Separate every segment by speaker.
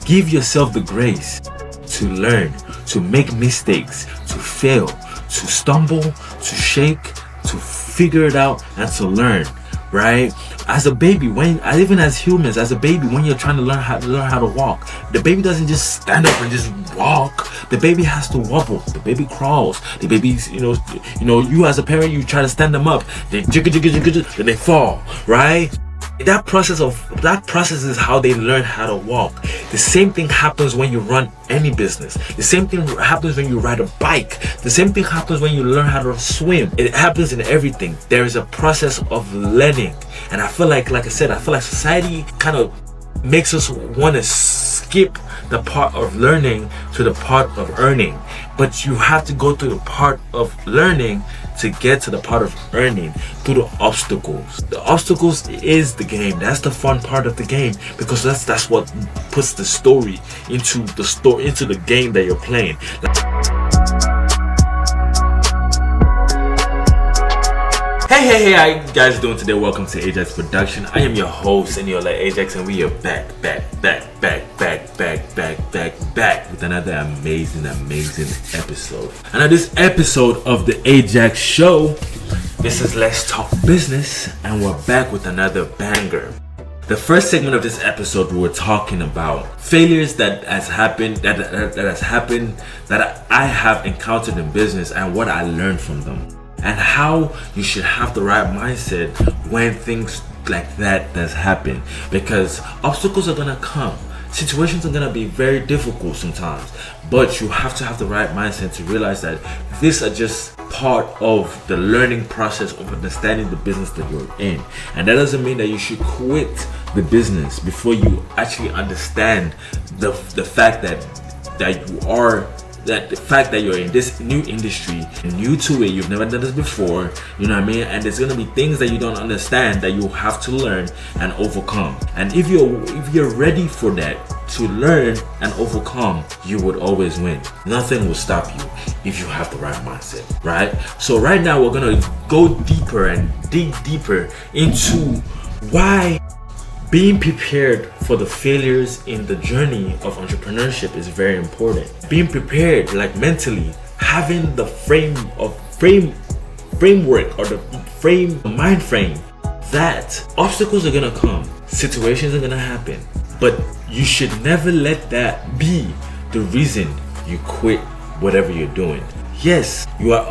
Speaker 1: give yourself the grace to learn, to make mistakes, to fail, to stumble, to shake, to figure it out, and to learn, right? As a baby, even as humans, as a baby, when you're trying to learn how to walk, the baby doesn't just stand up and just walk. The baby has to wobble. The baby crawls. The baby's, you as a parent, you try to stand them up. They jiggle, and they fall, right? That process is how they learn how to walk. The same thing happens when you run any business. The same thing happens when you ride a bike. The same thing happens when you learn how to swim. It happens in everything. There is a process of learning. And I feel like society kind of makes us want to skip the part of learning to the part of earning. But you have to go through the part of learning to get to the part of earning, through the obstacles. The obstacles is the game. That's the fun part of the game, because that's what puts the story into the game that you're playing. Hey, how you guys doing today? Welcome to Ajax Production. I am your host, and you're like Ajax, and we are back with another amazing episode. And on this episode of the Ajax Show, this is Let's Talk Business, and we're back with another banger. The first segment of this episode, we were talking about failures that has happened, that I have encountered in business, and what I learned from them, and how you should have the right mindset when things like that does happen. Because obstacles are gonna come. Situations are gonna be very difficult sometimes, but you have to have the right mindset to realize that these are just part of the learning process of understanding the business that you're in. And that doesn't mean that you should quit the business before you actually understand the fact that the fact that you're in this new industry, new to it, you've never done this before, you know what I mean? And there's gonna be things that you don't understand that you have to learn and overcome. And if you're ready for that, to learn and overcome, you would always win. Nothing will stop you if you have the right mindset, right? So right now we're gonna go deeper and dig deeper into why being prepared for the failures in the journey of entrepreneurship is very important. Being prepared, like mentally, having the framework or the mind frame that obstacles are gonna come, situations are gonna happen, but you should never let that be the reason you quit whatever you're doing. Yes, you are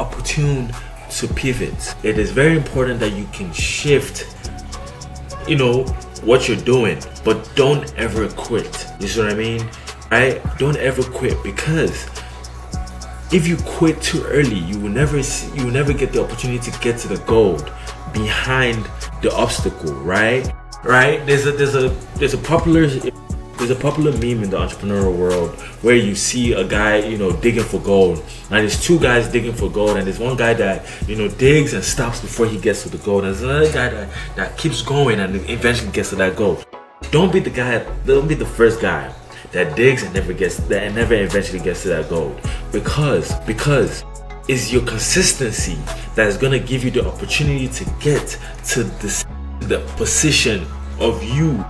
Speaker 1: opportune to pivot. It is very important that you can shift what you're doing, but don't ever quit. You see what I mean? Right? Don't ever quit, because if you quit too early, you will never get the opportunity to get to the goal behind the obstacle, right? There's a popular meme in the entrepreneurial world where you see a guy, digging for gold. And there's two guys digging for gold, and there's one guy that, digs and stops before he gets to the gold. And there's another guy that keeps going and eventually gets to that gold. Don't be the first guy that digs and never eventually gets to that gold. Because it's your consistency that is gonna give you the opportunity to get to the position of you.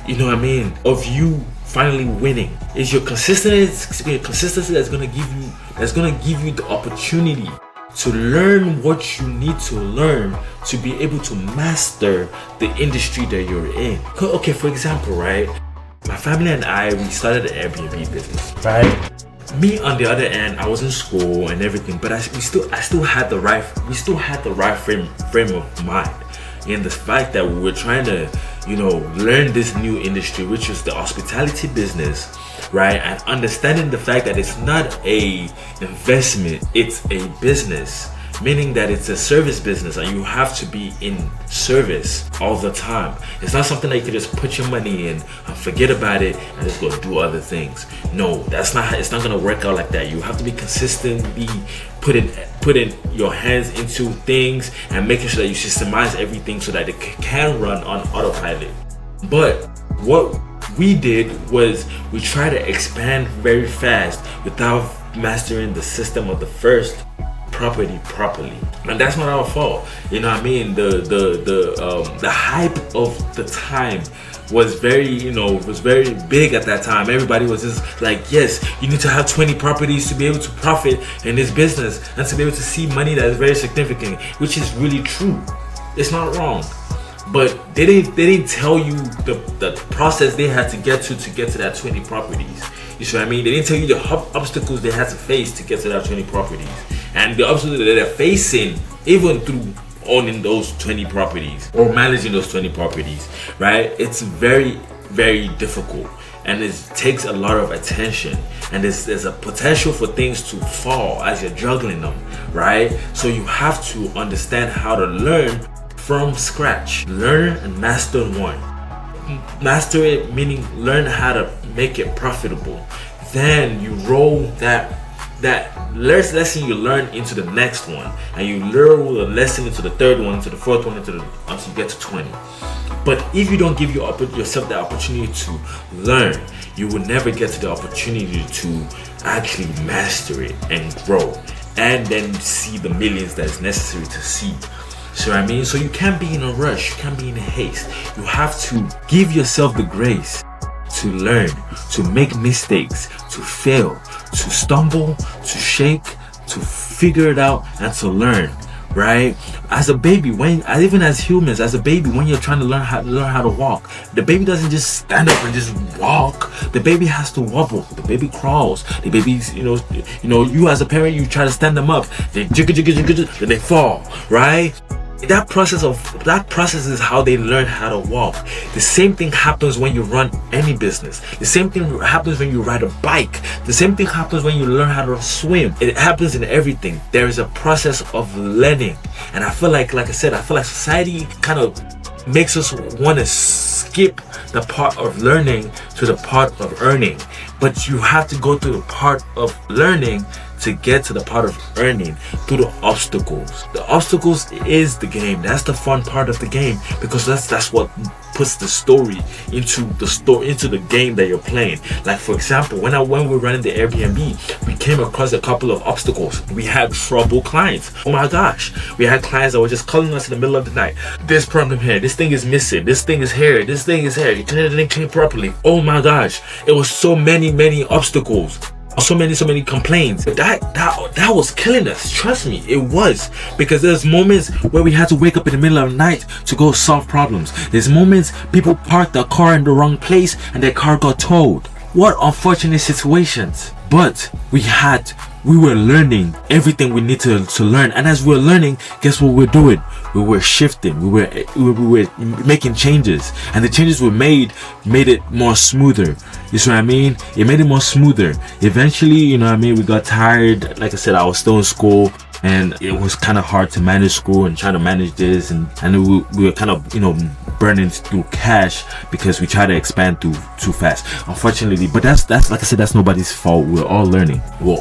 Speaker 1: You know what I mean? Of you finally winning. It's your consistency that's gonna give you the opportunity to learn what you need to learn to be able to master the industry that you're in. Okay, for example, right? My family and we started an Airbnb business, right? Me on the other end, I was in school and everything, but we still had the right frame of mind. In the fact that we were trying to, learn this new industry, which is the hospitality business, right? And understanding the fact that it's not a investment, it's a business, meaning that it's a service business and you have to be in service all the time. It's not something that you can just put your money in and forget about it and just go do other things. No, it's not gonna work out like that. You have to be consistently putting your hands into things and making sure that you systemize everything so that it can run on autopilot. But what we did was we tried to expand very fast without mastering the system of the first property properly. And that's not our fault. You know what I mean? The hype of the time was very big at that time. Everybody was just like, yes, you need to have 20 properties to be able to profit in this business and to be able to see money that is very significant, which is really true. It's not wrong. But they didn't tell you the process they had to get to that 20 properties. You see what I mean? They didn't tell you the obstacles they had to face to get to that 20 properties. And the obstacles that they're facing, even through owning those 20 properties or managing those 20 properties, right? It's very, very difficult. And it takes a lot of attention. And there's a potential for things to fall as you're juggling them, right? So you have to understand how to learn from scratch. Learn and master one. Master it meaning learn how to make it profitable. Then you roll that lesson you learn into the next one, and you learn the lesson into the third one, into the fourth one, until you get to 20. But if you don't give yourself the opportunity to learn, you will never get to the opportunity to actually master it and grow, and then see the millions that is necessary to see. So I mean, so you can't be in a rush, you can't be in a haste. You have to give yourself the grace to learn, to make mistakes, to fail, to stumble, to shake, to figure it out, and to learn, right? As a baby, even as humans, as a baby, when you're trying to learn how to walk, the baby doesn't just stand up and just walk. The baby has to wobble. The baby crawls. The baby's, you as a parent, you try to stand them up. They then they fall, right? That process is how they learn how to walk. The same thing happens when you run any business. The same thing happens when you ride a bike. The same thing happens when you learn how to swim. It happens in everything. There is a process of learning. And I feel like society kind of makes us want to skip the part of learning to the part of earning. But you have to go through the part of learning to get to the part of earning through the obstacles. The obstacles is the game. That's the fun part of the game, because that's what puts the story into the game that you're playing. Like for example, when we were running the Airbnb, we came across a couple of obstacles. We had trouble clients. Oh my gosh, we had clients that were just calling us in the middle of the night. This problem here, this thing is missing, this thing is here, this thing is here, you didn't clean properly. Oh my gosh, it was so many obstacles. So many complaints. That was killing us. Trust me, it was. Because there's moments where we had to wake up in the middle of the night to go solve problems. There's moments people parked their car in the wrong place and their car got towed. What unfortunate situations. But we were learning everything we need to learn. And as we were learning, guess what we're doing? We were shifting. We were making changes. And the changes we made it more smoother. You see what I mean? It made it more smoother. Eventually, we got tired. Like I said, I was still in school. And it was kind of hard to manage school and try to manage this, and we were kind of burning through cash because we try to expand too fast, unfortunately. But that's like I said, that's nobody's fault. We're all learning. You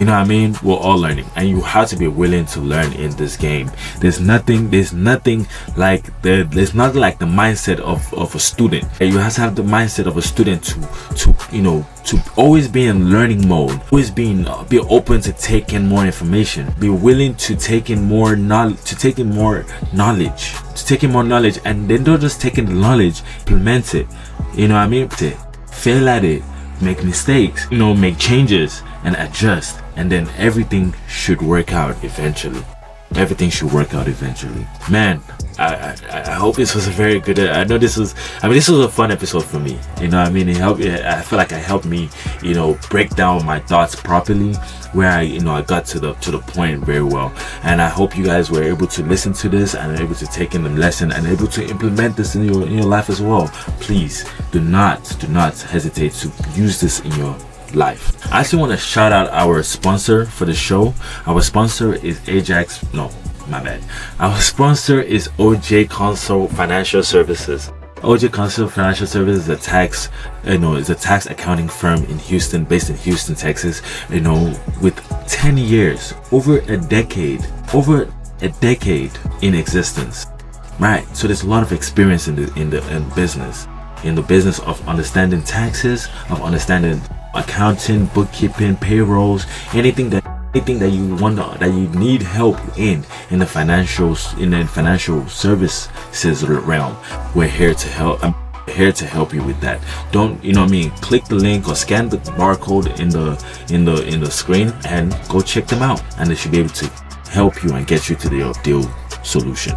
Speaker 1: know what I mean? We're all learning, and you have to be willing to learn in this game. There's nothing like the mindset of a student. You have to have the mindset of a student to always be in learning mode, always be open to take in more information, be willing to take in more knowledge, and then don't just take in the knowledge, implement it. You know what I mean? To fail at it, make mistakes, make changes and adjust, and then everything should work out eventually. Man, I hope this was a very good. This was a fun episode for me. You know what I mean? I feel like it helped me, break down my thoughts properly, where I got to the point very well. And I hope you guys were able to listen to this and able to take in the lesson and able to implement this in your life as well. Please do not hesitate to use this in your life. I actually want to shout out our sponsor for the show. Our sponsor is Our sponsor is OJ Consult Financial Services. OJ Consult Financial Services is a tax accounting firm in Houston, based in Houston, Texas. With 10 years, over a decade in existence. Right. So there's a lot of experience in the business of understanding taxes, of understanding accounting, bookkeeping, payrolls, anything that anything that you want, that you need help in the financial services realm, we're here to help. I'm here to help you with that. Don't, you know what I mean, click the link or scan the barcode in the screen and go check them out, and they should be able to help you and get you to the ideal solution.